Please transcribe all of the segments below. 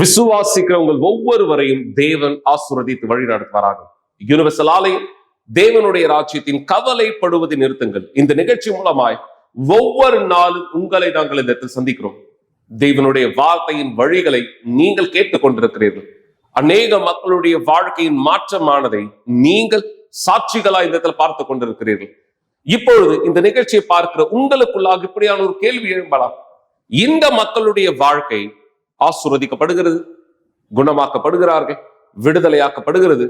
விசுவாசிக்கிறவங்க ஒவ்வொருவரையும் தேவன் ஆசீர்வதித்து வழி நடத்துவாராக. யுனிவர்சல் ஆலயம் தேவனுடைய ராஜ்யத்தின் கவலைப்படுவதை நிறுத்துங்கள். இந்த நிகழ்ச்சி மூலமாய் ஒவ்வொரு நாளும் உங்களை நாங்கள் இந்த இடத்தில் சந்திக்கிறோம். தேவனுடைய வார்த்தையின் வழிகளை நீங்கள் கேட்டுக் கொண்டிருக்கிறீர்கள். அநேக மக்களுடைய வாழ்க்கையின் மாற்றமானதை நீங்கள் சாட்சிகளா இந்த இடத்துல பார்த்து கொண்டிருக்கிறீர்கள். இப்பொழுது இந்த நிகழ்ச்சியை பார்க்கிற உங்களுக்குள்ளாக இப்படியான ஒரு கேள்வி எழும்பலாம். இந்த மக்களுடைய வாழ்க்கை ஆசீர்வதிக்கப்படுகிறது, குணமாக்கப்படுகிறார்கள், விடுதலையாக்கப்படுகிறது.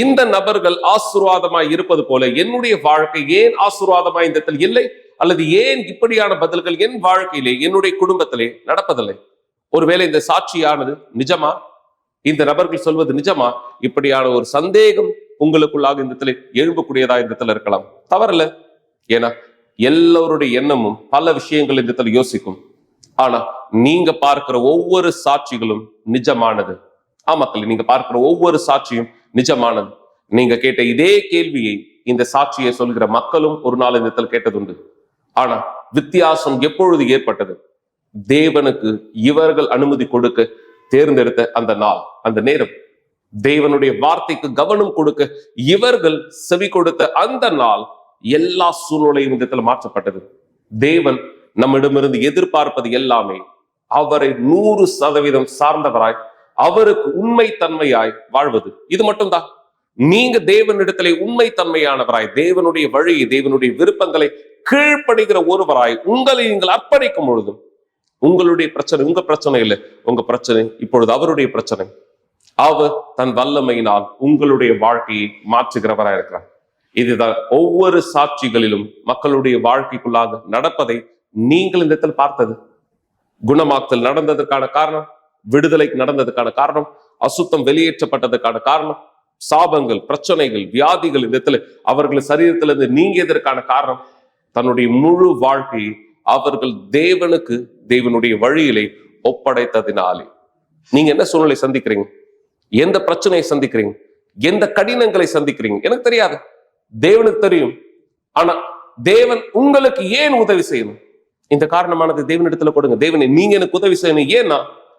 இந்த நபர்கள் ஆசீர்வாதமாய் இருப்பது போல என்னுடைய வாழ்க்கை ஏன் ஆசீர்வாதமாய் இந்த இடத்தில் இல்லை? அல்லது ஏன் இப்படியான பதில்கள் என் வாழ்க்கையிலே என்னுடைய குடும்பத்திலே நடப்பதில்லை? ஒருவேளை இந்த சாட்சியானது நிஜமா? இந்த நபர்கள் சொல்வது நிஜமா? இப்படியான ஒரு சந்தேகம் உங்களுக்குள்ளாக இந்த இடத்துல எழும்பக்கூடியதா இந்த இடத்துல இருக்கலாம். தவறில்ல. ஏன்னா எல்லோருடைய எண்ணமும் பல விஷயங்கள் இந்த இடத்துல யோசிக்கும். ஆனா நீங்க பார்க்கிற ஒவ்வொரு சாட்சிகளும் நிஜமானது. ஆமாக்கள், நீங்க பார்க்கிற ஒவ்வொரு சாட்சியும் நிஜமானது. நீங்க கேட்ட இதே கேள்வியை இந்த சாட்சியை சொல்கிற மக்களும் ஒரு நாள் இந்த இடத்துல கேட்டதுண்டு. ஆனா வித்தியாசம் எப்பொழுது ஏற்பட்டது? தேவனுக்கு இவர்கள் அனுமதி கொடுக்க தேர்ந்தெடுத்த அந்த நாள், அந்த நேரம், தேவனுடைய வார்த்தைக்கு கவனம் கொடுக்க இவர்கள் செவி கொடுத்த அந்த நாள், எல்லா சூழ்நிலையும் இந்த இடத்துல மாற்றப்பட்டது. தேவன் நம்மிடமிருந்து எதிர்பார்ப்பது எல்லாமே அவரை 100% சார்ந்தவராய், அவருக்கு உண்மை தன்மையாய் வாழ்வது. இது மட்டும்தான். நீங்க தேவனிடத்திலே உண்மை தன்மையானவராய், தேவனுடைய வழியை, தேவனுடைய விருப்பங்களை கீழ்ப்படுகிற ஒருவராய் உங்களை நீங்கள் அர்ப்பணிக்கும் பொழுதும் உங்களுடைய பிரச்சனை உங்க பிரச்சனை இல்லை, உங்க பிரச்சனை இப்பொழுது அவருடைய பிரச்சனை. அவர் தன் வல்லமையினால் உங்களுடைய வாழ்க்கையை மாற்றுகிறவராய் இருக்கிறார். இதுதான் ஒவ்வொரு சாட்சிகளிலும் மக்களுடைய வாழ்க்கைக்குள்ளாக நடப்பதை நீங்கள் இந்த இடத்தில் பார்த்தது. குணமாக்கல் நடந்ததற்கான காரணம், விடுதலைக்கு நடந்ததுக்கான காரணம், அசுத்தம் வெளியேற்றப்பட்டதுக்கான காரணம், சாபங்கள், பிரச்சனைகள், வியாதிகள் இந்த இடத்துல அவர்கள் சரீரத்திலிருந்து நீங்கியதற்கான காரணம், தன்னுடைய முழு வாழ்க்கையை அவர்கள் தேவனுக்கு, தேவனுடைய வழியிலே ஒப்படைத்ததினாலே. நீங்க என்ன சூழ்நிலை சந்திக்கிறீங்க? எந்த பிரச்சனையை சந்திக்கிறீங்க? எந்த கடினங்களை சந்திக்கிறீங்க? எனக்கு தெரியாது, தேவனுக்கு தெரியும். ஆனா தேவன் உங்களுக்கு ஏன் உதவி செய்யணும்? இந்த காரணமானது தேவனிடத்துல கொடுங்க. தேவனை, நீங்க எனக்கு உதவி செய்யணும். ஏன்னா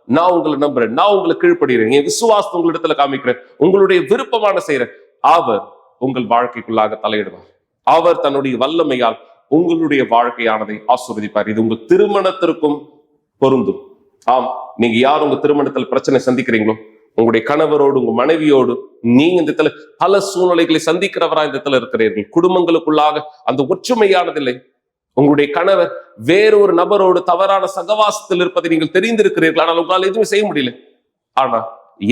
நான் உங்களை நம்புறேன், நான் உங்களை கீழ்ப்படுகிறேன், என் விசுவாசத்தை உங்களிடத்துல காமிக்கிறேன், உங்களுடைய விருப்பமான செய்யறேன். அவர் உங்கள் வாழ்க்கைக்குள்ளாக தலையிடுவார். அவர் தன்னுடைய வல்லமையால் உங்களுடைய வாழ்க்கையானதை ஆசீர்வதிப்பார். இது உங்கள் திருமணத்திற்கும் பொருந்தும். ஆம், நீங்க யார் உங்க திருமணத்தில் பிரச்சனை சந்திக்கிறீங்களோ, உங்களுடைய கணவரோடு, உங்க மனைவியோடு நீங்க இந்த இடத்துல பல சூழ்நிலைகளை சந்திக்கிறவரா இந்த இடத்துல இருக்கிறீர்கள். குடும்பங்களுக்குள்ளாக அந்த ஒற்றுமையானதில்லை. உங்களுடைய கணவர் வேறொரு நபரோடு தவறான சகவாசத்தில் இருப்பதை நீங்கள் தெரிந்திருக்கிறீர்கள். ஆனால் உங்களால் எதுவுமே செய்ய முடியல. ஆனா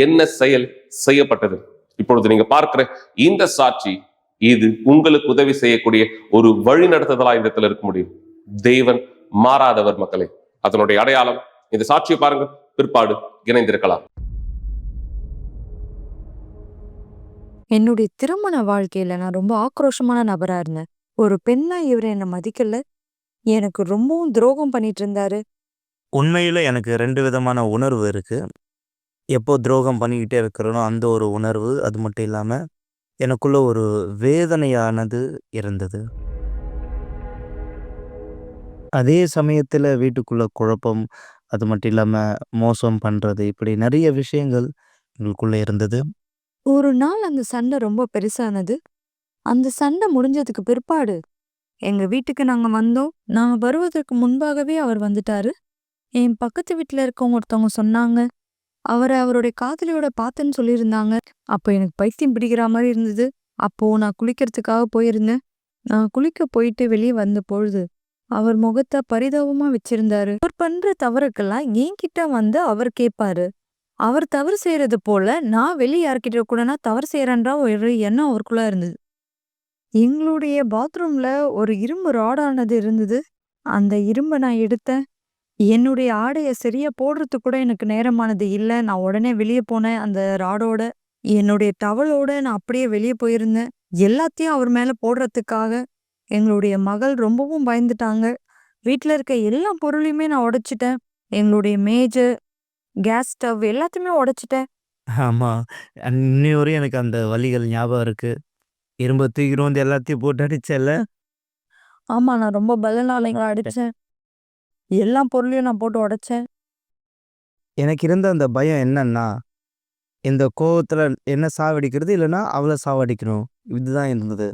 என்ன செயல் செய்யப்பட்டது? இப்பொழுது நீங்க பார்க்கிற இந்த சாட்சி, இது உங்களுக்கு உதவி செய்யக்கூடிய ஒரு வழி நடத்துதலா இந்த இடத்துல இருக்க முடியும். தேவன் மாறாதவர் மக்களே. அதனுடைய அடையாளம் இந்த சாட்சியை பாருங்க, பிற்பாடு இணைந்திருக்கலாம். என்னுடைய திருமண வாழ்க்கையில நான் ரொம்ப ஆக்ரோஷமான நபரா இருந்தேன். ஒரு பெண்ணா இவர் என்னை மதிக்கல, எனக்கு ரொம்பவும் துரோகம் பண்ணிட்டு இருந்தாரு. உண்மையில எனக்கு 2 விதமான உணர்வு இருக்கு. எப்போ துரோகம் பண்ணிக்கிட்டே இருக்கிறனோ அந்த ஒரு உணர்வு, அது மட்டும் இல்லாம எனக்குள்ள ஒரு வேதனையானது இருந்தது. அதே சமயத்துல வீட்டுக்குள்ள குழப்பம், அது மட்டும் இல்லாம மோசம் பண்றது, இப்படி நிறைய விஷயங்கள் எங்களுக்குள்ள இருந்தது. ஒரு நாள் அந்த சண்டை ரொம்ப பெருசானது. அந்த சண்டை முடிஞ்சதுக்கு பிற்பாடு எங்க வீட்டுக்கு நாங்க வந்தோம். நாங்க வருவதற்கு முன்பாகவே அவர் வந்துட்டாரு. என் பக்கத்து வீட்டுல இருக்கவங்க ஒருத்தவங்க சொன்னாங்க, அவரை அவருடைய காதலியோட பார்த்தேன்னு சொல்லியிருந்தாங்க. அப்போ எனக்கு பைத்தியம் பிடிக்கிற மாதிரி இருந்தது. அப்போ நான் குளிக்கிறதுக்காக போயிருந்தேன். நான் குளிக்க போயிட்டு வெளியே வந்த பொழுது அவர் முகத்தை பரிதாபமா வச்சிருந்தாரு. அவர் பண்ற தவறுக்கெல்லாம் என்கிட்ட வந்து அவர் கேட்பாரு. அவர் தவறு செய்யறது போல நான் வெளியே யார்கிட்ட கூட நான் தவறு செய்யறேன்ற ஒரு எண்ணம் அவருக்குள்ள இருந்தது. எங்களுடைய பாத்ரூம்ல ஒரு இரும்பு ராடானது இருந்தது. அந்த இரும்பை நான் எடுத்தேன். என்னுடைய ஆடைய சரியா போடுறதுக்கு கூட எனக்கு நேரமானது இல்லை. நான் உடனே வெளியே போனேன். அந்த ராடோட, என்னுடைய டவலோட நான் அப்படியே வெளியே போயிருந்தேன். எல்லாத்தையும் அவர் மேல போடுறதுக்காக. எங்களுடைய மகள் ரொம்பவும் பயந்துட்டாங்க. வீட்டில் இருக்க எல்லா பொருளையுமே நான் உடைச்சிட்டேன். எங்களுடைய மேஜர், கேஸ் ஸ்டவ் எல்லாத்தையுமே உடைச்சிட்டேன். ஆமா, இன்னி வரையும் எனக்கு அந்த வலிகள் ஞாபகம் இருக்கு. இரும்ப தூக்கிட்டு வந்து எல்லாத்தையும் போட்டு அடிச்சல. ஆமா, நான் ரொம்ப பலனாலைங்களை அடிச்சேன். எல்லா பொருளையும் நான் போட்டு உடைச்சேன். எனக்கு இருந்த அந்த பயம் என்னன்னா, இந்த கோவத்துல என்ன சாவடிக்கிறது, இல்லன்னா அவள சாவடிக்கணும். இதுதான் இருந்தது.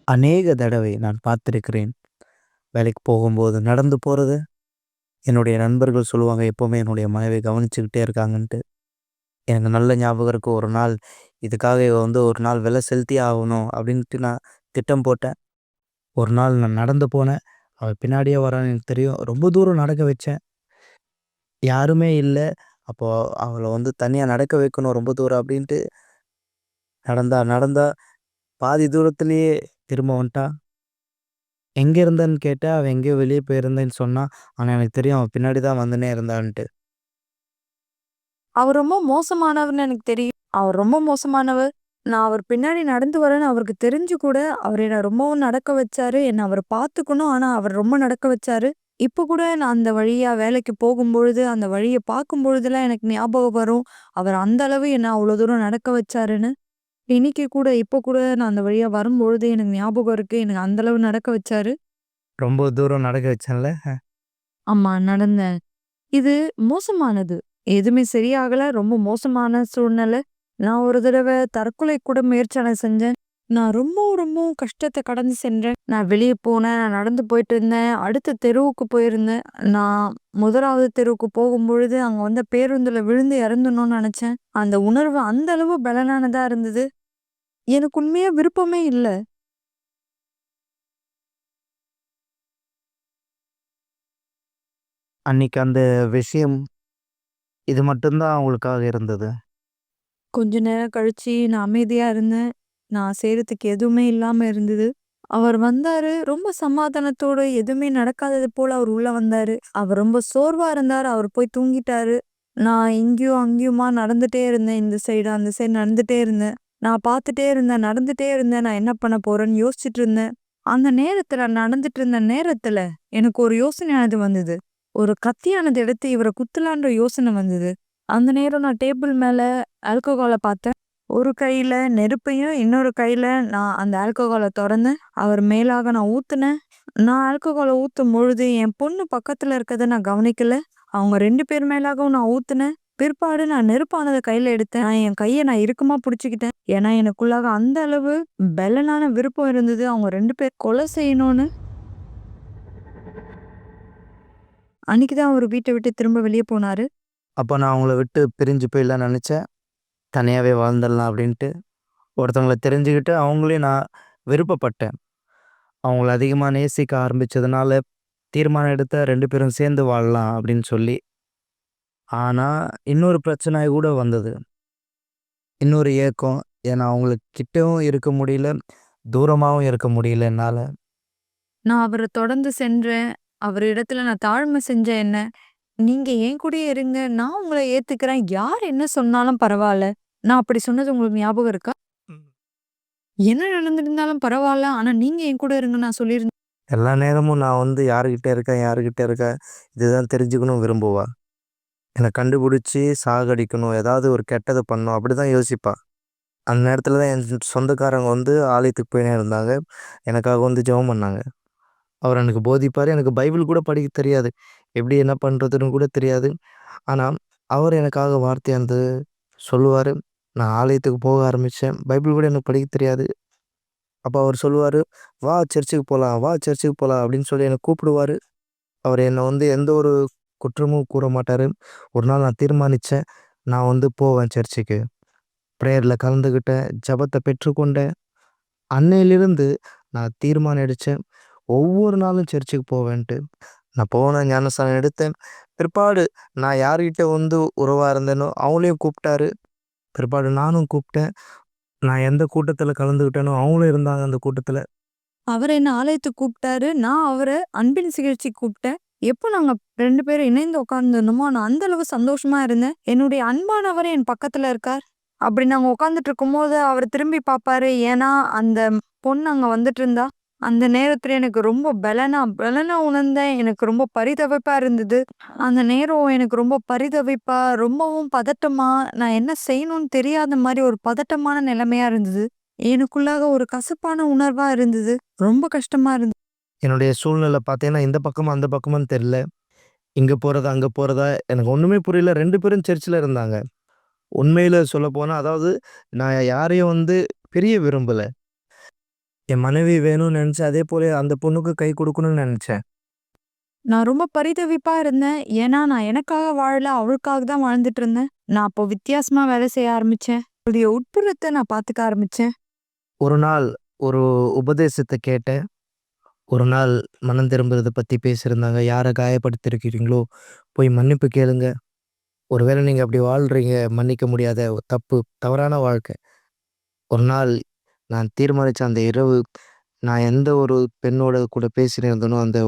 அநேக தடவை நான் பார்த்திருக்கிறேன். வேலைக்கு போகும்போது நடந்து போறது. என்னுடைய நண்பர்கள் சொல்லுவாங்க, எப்பவுமே என்னுடைய மனைவிய கவனிச்சுக்கிட்டே இருக்காங்கன்ட்டு. எனக்கு நல்ல ஞாபகம் இருக்கு. ஒரு நாள் இதுக்காக இவ வந்து ஒரு நாள் விலை செலுத்தியே ஆகணும் அப்படின்ட்டு நான் திட்டம் போட்டேன். ஒரு நாள் நான் நடந்து போனேன். அவ பின்னாடியே வரான்னு எனக்கு தெரியும். ரொம்ப தூரம் நடக்க வச்சேன். யாருமே இல்ல. அப்போ அவள வந்து தனியா நடக்க வைக்கணும் ரொம்ப தூரம் அப்படின்ட்டு நடந்தா பாதி தூரத்திலேயே திரும்ப வந்துட்டா. எங்க இருந்தன்னு கேட்டேன். அவ எங்கேயோ வெளிய போயிருந்தேன்னு சொன்னா. ஆனா எனக்கு தெரியும் அவ பின்னாடி தான் வந்துன்னே இருந்தான்ட்டு. அவர் ரொம்ப மோசமானவர்ன்னு எனக்கு தெரியும். அவர் ரொம்ப மோசமானவர். நான் அவர் பின்னாடி நடந்து வரேன்னு அவருக்கு தெரிஞ்சு கூட, அவர் என்ன ரொம்பவும் நடக்க வச்சாரு. என்ன அவர் பார்த்துக்கணும். ஆனா அவர் ரொம்ப நடக்க வச்சாரு. இப்ப கூட நான் அந்த வழியா வேலைக்கு போகும்பொழுது, அந்த வழிய பார்க்கும்பொழுதெல்லாம் எனக்கு ஞாபகம் வரும். அவர் அந்த அளவு என்ன அவ்வளோ தூரம் நடக்க வச்சாருன்னு. இன்னைக்கு கூட இப்ப கூட நான் அந்த வழியா வரும்பொழுது எனக்கு ஞாபகம் இருக்கு. எனக்கு அந்த அளவு நடக்க வச்சாரு. ரொம்ப தூரம் நடக்க வச்சேன்ல. ஆமா, நடந்தேன். இது மோசமானது. எதுவுமே சரியாகல. ரொம்ப மோசமான சூழ்நிலை. நான் ஒரு தடவ தற்கொலை கூட முயற்சி செஞ்சேன். நான் ரொம்பவும் கஷ்டத்த கடந்து சென்றேன். நான் வெளிய போனேன். நான் நடந்து போயிட்டு இருந்தேன். அடுத்த தெருவுக்கு போயிருந்தேன். நான் 1வது தெருவுக்கு போகும்பொழுது, அங்க வந்து பேருந்துல விழுந்து இறந்துடணும்னு நெனச்சேன். அந்த உணர்வு அந்த அளவு பலனானதா இருந்தது. எனக்கு உண்மையா விருப்பமே இல்ல. அன்னைக்கு அந்த விஷயம் இது மட்டும் தான் அவங்களுக்காக இருந்தது. கொஞ்ச நேரம் கழிச்சு நான் அமைதியா இருந்தேன். நான் செய்றதுக்கு எதுவுமே இல்லாம இருந்தது. அவர் வந்தாரு. ரொம்ப சமாதானத்தோட எதுவுமே நடக்காதது போல அவர் உள்ள வந்தாரு. அவர் ரொம்ப சோர்வா இருந்தாரு. அவர் போய் தூங்கிட்டாரு. நான் இங்கேயும் அங்கேயுமா நடந்துட்டே இருந்தேன். இந்த சைடு, அந்த சைடு நடந்துட்டே இருந்தேன். நான் பார்த்துட்டே இருந்தேன். நடந்துட்டே இருந்தேன். நான் என்ன பண்ண போறேன்னு யோசிச்சுட்டு இருந்தேன். அந்த நேரத்துல நடந்துட்டு இருந்த நேரத்துல எனக்கு ஒரு யோசனையானது வந்தது. ஒரு கத்தியானது எடுத்து இவர குத்தலான்ற யோசனை வந்தது. அந்த நேரம் நான் டேபிள் மேல ஆல்கஹால பார்த்தேன். ஒரு கையில நெருப்பையும், இன்னொரு கையில நான் அந்த ஆல்கஹால தொறந்தேன். அவர் மேலாக நான் ஊத்துனேன். நான் ஆல்கஹால ஊத்தும்பொழுது, என் பொண்ணு பக்கத்துல இருக்கத நான் கவனிக்கல. அவங்க 2 பேர் மேலாகவும் நான் ஊத்துனேன். பிற்பாடு நான் நெருப்பானத கையில எடுத்தேன். என் கைய நான் இறுக்கமா புடிச்சுக்கிட்டேன். ஏன்னா, எனக்குள்ளாக அந்த அளவு பெலனான விருப்பம் இருந்தது. அவங்க 2 பேர் கொலை செய்யணும்னு. அன்னைக்கு தான் அவரு வீட்ட விட்டு திரும்ப வெளிய போனாரு. அப்ப நான் அவங்கள விட்டு பிரிஞ்சு போயிடலாம்னு நெனச்சேன். தனியாவே வாழ்ந்துடலாம் அப்படின்ட்டு. ஒருத்தவங்கள தெரிஞ்சுக்கிட்டு அவங்களையும் நான் விருப்பப்பட்டேன். அவங்கள அதிகமா நேசிக்க ஆரம்பிச்சதுனால தீர்மானம் எடுத்தேன் 2 பேரும் சேர்ந்து வாழலாம் அப்படின்னு சொல்லி. ஆனா, இன்னொரு பிரச்சனை கூட வந்தது. இன்னொரு ஏக்கம். ஏன்னா அவங்களுக்கு கிட்டவும் இருக்க முடியல, தூரமாவும் இருக்க முடியல என்னால. நான் அவர தொடர்ந்து சென்றேன். அவர் இடத்துல நான் தாழ்மை செஞ்சேன் என்ன. நீங்க என் கூடயே இருங்க. நான் உங்கள ஏத்துக்கிறேன். யார் என்ன சொன்னாலும் பரவால்ல. நான் அப்படி சொன்னது உங்களுக்கு ஞாபகம் இருக்கா? ம். என்ன நடந்திருந்தாலும் பரவால்ல. ஆனா நீங்க என் கூட இருங்கன்னு நான் சொல்லியிருந்தேன். எல்லா நேரமும் நான் வந்து யாருகிட்ட இருக்கேன் இதுதான் தெரிஞ்சுக்கணும் விரும்புவா. என்ன கண்டுபிடிச்சு சாகடிக்கணும், ஏதாவது ஒரு கெட்டத பண்ணணும் அப்படிதான் யோசிப்பா. அந்த நேரத்துல தான் என் சொந்தக்காரங்க வந்து ஆலயத்துக்கு போயினே இருந்தாங்க. எனக்காக வந்து ஜெபம் பண்ணாங்க. அவர் எனக்கு போதிப்பாரு. எனக்கு பைபிள் கூட படிக்க தெரியாது. எப்படி என்ன பண்றதுன்னு கூட தெரியாது. ஆனா, அவர் எனக்காக வார்த்தையானது சொல்லுவாரு. நான் ஆலயத்துக்கு போக ஆரம்பிச்சேன். பைபிள் கூட எனக்கு படிக்க தெரியாது. அப்ப அவர் சொல்லுவாரு, "வா சர்ச்சுக்கு போலாம், வா சர்ச்சுக்கு போலாம்" அப்படின்னு சொல்லி என்ன கூப்பிடுவாரு. அவர் என்ன வந்து எந்த ஒரு குற்றமும் கூற மாட்டாரு. ஒரு நாள் நான் தீர்மானிச்சேன். நான் வந்து போவேன் சர்ச்சுக்கு. பிரேயர்ல கலந்துக்கிட்டேன். ஜெபத்த பெற்றுக்கொண்டேன். அன்னையிலிருந்து நான் தீர்மானம் எடுச்சேன். ஒவ்வொரு நாளும் சர்ச்சுக்கு போவேன்ட்டு. நான் போனேன், ஞானஸ்நானம் எடுத்தேன். பிற்பாடு நான் யார்கிட்ட வந்து உறவா இருந்தேனோ, அவங்களையும் கூப்பிட்டாரு. பிற்பாடு நானும் கூப்பிட்டேன். நான் எந்த கூட்டத்தில கலந்துக்கிட்டேனோ, அவங்களும் இருந்தாங்க அந்த கூட்டத்தில. அவர் என்ன ஆலயத்துக்கு கூப்பிட்டாரு. நான் அவர அன்பின் சிகிச்சைக்கு கூப்பிட்டேன். எப்போ நாங்க 2 பேரும் இணைந்து உட்கார்ந்திருந்தோமோ, நான் அந்த அளவு சந்தோஷமா இருந்தேன். என்னுடைய அன்பானவர் என் பக்கத்துல இருக்கார். அப்படி நாங்க உட்கார்ந்துட்டு இருக்கும்போது அவர் திரும்பி பார்ப்பாரு. ஏன்னா, அந்த பொண்ணு அங்க வந்துட்டு இருந்தா. அந்த நேரத்துல எனக்கு ரொம்ப பெலனா உணர்ந்தேன். எனக்கு ரொம்ப பரிதவிப்பா இருந்தது. அந்த நேரம் எனக்கு ரொம்ப பரிதவிப்பா, ரொம்பவும் பதட்டமா, நான் என்ன செய்யணும்னு தெரியாத மாரி ஒரு பதட்டமான நிலைமையா இருந்தது. எனக்குள்ளாக ஒரு கசப்பான உணர்வா இருந்தது. ரொம்ப கஷ்டமா இருந்தது. என்னுடைய சூழ்நிலை பார்த்தீங்கன்னா, இந்த பக்கமா, அந்த பக்கமான்னு தெரியல. இங்கே போகிறதா அங்கே போகிறதா எனக்கு ஒன்றுமே புரியல. 2 பேரும் சர்ச்சில் இருந்தாங்க. உண்மையில் சொல்லப்போனால் அதாவது நான் யாரையும் வந்து பிரிய விரும்பலை. என் மனைவி வேணும்னு நினச்சேன். அதே போல அந்த பொண்ணுக்கு கை கொடுக்கணும்னு நினச்சேன். நான் ரொம்ப பரிதவிப்பா இருந்தேன். ஏன்னா நான் எனக்காக வாழல, அவளுக்காக தான் வாழ்ந்துட்டு இருந்தேன். நான் அப்போ வித்தியாசமா வேலை செய்ய ஆரம்பிச்சேன். அவளுடைய உட்புறத்தை நான் பார்த்துக்க ஆரம்பிச்சேன். ஒரு நாள் ஒரு உபதேசத்தை கேட்டேன். ஒரு நாள் மனம் திரும்புறதை பற்றி பேசியிருந்தாங்க. யாரை காயப்படுத்திருக்கிறீங்களோ போய் மன்னிப்பு கேளுங்க. ஒருவேளை நீங்கள் அப்படி வாழ்கிறீங்க, மன்னிக்க முடியாத ஒரு தவறான வாழ்க்கை. ஒரு நாள் நான் தீர்மானித்த அந்த இரவு, நான் எந்த ஒரு பெண்ணோட கூட பேசினிருந்தனோ அந்த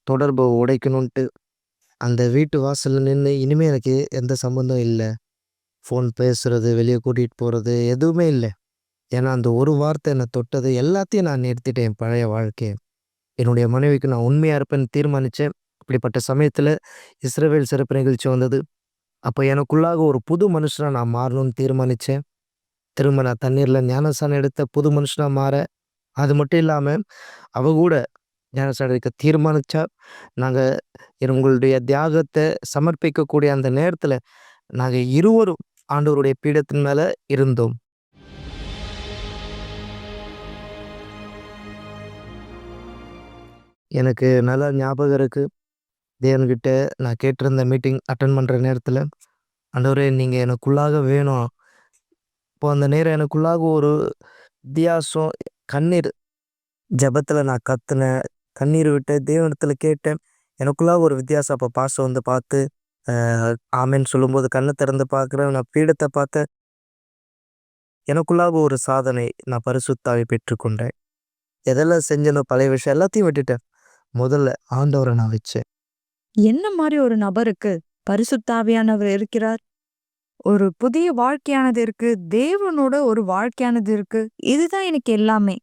தொடர்பை உடைக்கணுன்ட்டு அந்த வீட்டு வாசலில் நின்று இனிமேல் எனக்கு எந்த சம்மந்தம் இல்லை. ஃபோன் பேசுறது, வெளியே கூட்டிகிட்டு போகிறது எதுவுமே இல்லை. ஏன்னா அந்த ஒரு வார்த்தை என்னை தொட்டது. எல்லாத்தையும் நான் நிறுத்திட்டேன். என் பழைய வாழ்க்கையை, என்னுடைய மனைவிக்கு நான் உண்மையாக இருப்பேன்னு தீர்மானித்தேன். இப்படிப்பட்ட சமயத்தில் இஸ்ரவேல் சிறப்பு நிகழ்ச்சி வந்தது. அப்போ எனக்குள்ளாக ஒரு புது மனுஷனாக நான் மாறணும்னு தீர்மானித்தேன். திரும்ப நான் தண்ணீரில் ஞானஸ்நானம் எடுத்த புது மனுஷனாக மாற, அது மட்டும் இல்லாமல் அவ கூட ஞானஸ்நானம் எடுக்க தீர்மானித்தா. நாங்கள் உங்களுடைய தியாகத்தை சமர்ப்பிக்கக்கூடிய அந்த நேரத்தில் நாங்கள் இருவரும் ஆண்டவருடைய பீடத்தின் மேலே இருந்தோம். எனக்கு நல்லா ஞாபகம் இருக்குது. தேவன்கிட்ட நான் கேட்டிருந்த மீட்டிங் அட்டன் பண்ணுற நேரத்தில், ஆண்டவரே நீங்கள் எனக்குள்ளாக வேணும். இப்போ அந்த நேரம் எனக்குள்ளாக ஒரு வித்தியாசம், கண்ணீர் ஜெபத்தில் நான் கத்துனேன், கண்ணீர் விட்டு தேவனிடத்தில் கேட்டேன். எனக்குள்ளாக ஒரு வித்தியாசம். அப்போ பாஸ்டர் வந்து பார்த்து ஆமென்னு சொல்லும்போது கண்ணை திறந்து பார்க்குறேன். நான் பீடத்தை பார்த்தேன். எனக்குள்ளாக ஒரு சாதனை, நான் பரிசுத்த ஆவியை பெற்றுக்கொண்டேன். எதெல்லாம் செஞ்சேனோ பழைய விஷயம் எல்லாத்தையும் விட்டுட்டேன். முதல்ல ஆண்டவரை நான் வச்சேன். என்ன மாதிரி ஒரு நபருக்கு பரிசுத்த ஆவியானவர் இருக்கிறார்? ஒரு புதிய வாழ்க்கையானது இருக்கு, தேவனோட ஒரு வாழ்க்கையானது இருக்கு. இதுதான் எனக்கு எல்லாமே.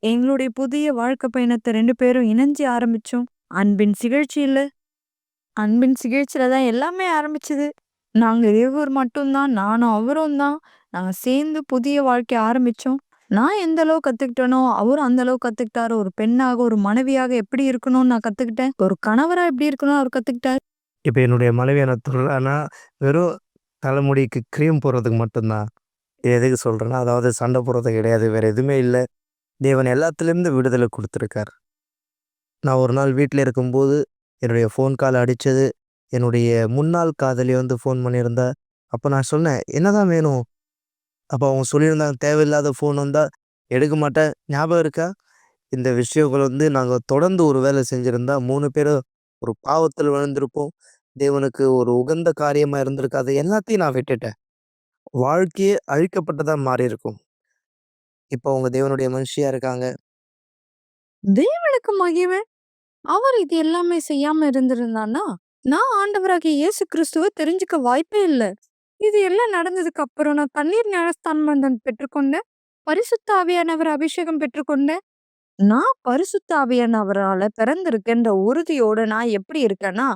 எங்களுடைய புதிய வாழ்க்கை பயணத்தை 2 பேரும் இணைஞ்சு ஆரம்பிச்சோம். அன்பின் சிகிழ்ச்சியில தான் எல்லாமே ஆரம்பிச்சது. நாங்க இருவர் மட்டும்தான், நானும் அவரும் தான். நாங்க சேர்ந்து புதிய வாழ்க்கை ஆரம்பிச்சோம். நான் எந்த அளவு கத்துக்கிட்டேனோ அவரும் அந்த அளவு கத்துக்கிட்டாரு. ஒரு பெண்ணாக, ஒரு மனைவியாக எப்படி இருக்கணும்னு நான் கத்துக்கிட்டேன். ஒரு கணவரா எப்படி இருக்கணும் அவர் கத்துக்கிட்டாரு. இப்போ என்னுடைய மனைவி என்ன சொல்கிறான்னா, வெறும் தலைமுடிக்கு க்ரீம் போடுறதுக்கு மட்டும்தான். இது எதுக்கு சொல்கிறேன்னா, அதாவது சண்டை போடுறது கிடையாது, வேறு எதுவுமே இல்லை. தேவன் எல்லாத்துலேருந்து விடுதலை கொடுத்துருக்கார். நான் ஒரு நாள் வீட்டில் இருக்கும்போது என்னுடைய ஃபோன் கால் அடித்தது. என்னுடைய முன்னாள் காதலி வந்து ஃபோன் பண்ணியிருந்தா. அப்போ நான் சொன்னேன், என்னதான் வேணும்? அப்போ அவங்க சொல்லியிருந்தாங்க, தேவையில்லாத ஃபோன் வந்தால் எடுக்க மாட்டேன். ஞாபகம் இருக்கா? இந்த விஷயங்கள் வந்து நாங்கள் தொடர்ந்து ஒரு வேலை செஞ்சுருந்தா 3 பேரும் ஒரு பாவத்தில் விழுந்திருப்போம். தேவனுக்கு ஒரு உகந்த காரியமாக இருந்திருக்கு. அதை எல்லாத்தையும் நான் விட்டுட்டேன். வாழ்க்கையே அழிக்கப்பட்டதாக மாறி இருக்கும். இப்போ அவங்க தேவனுடைய மனுஷியாக இருக்காங்க. தேவனுக்கு மகிமை. அவர் இது எல்லாமே செய்யாம இருந்திருந்தான்னா, நான் ஆண்டவராகிய இயேசு கிறிஸ்துவை தெரிஞ்சுக்க வாய்ப்பே இல்லை. இது எல்லாம் நடந்ததுக்கு அப்புறம் நான் தண்ணீர் ஞானஸ்தானம் பெற்றுக்கொண்டேன். பரிசுத்த ஆவியானவர் அபிஷேகம் பெற்றுக்கொண்டேன். நான் பரிசுத்த ஆவியானவரால பிறந்திருக்கேன்ற உறுதியோட நான் எப்படி இருக்கேன்னா,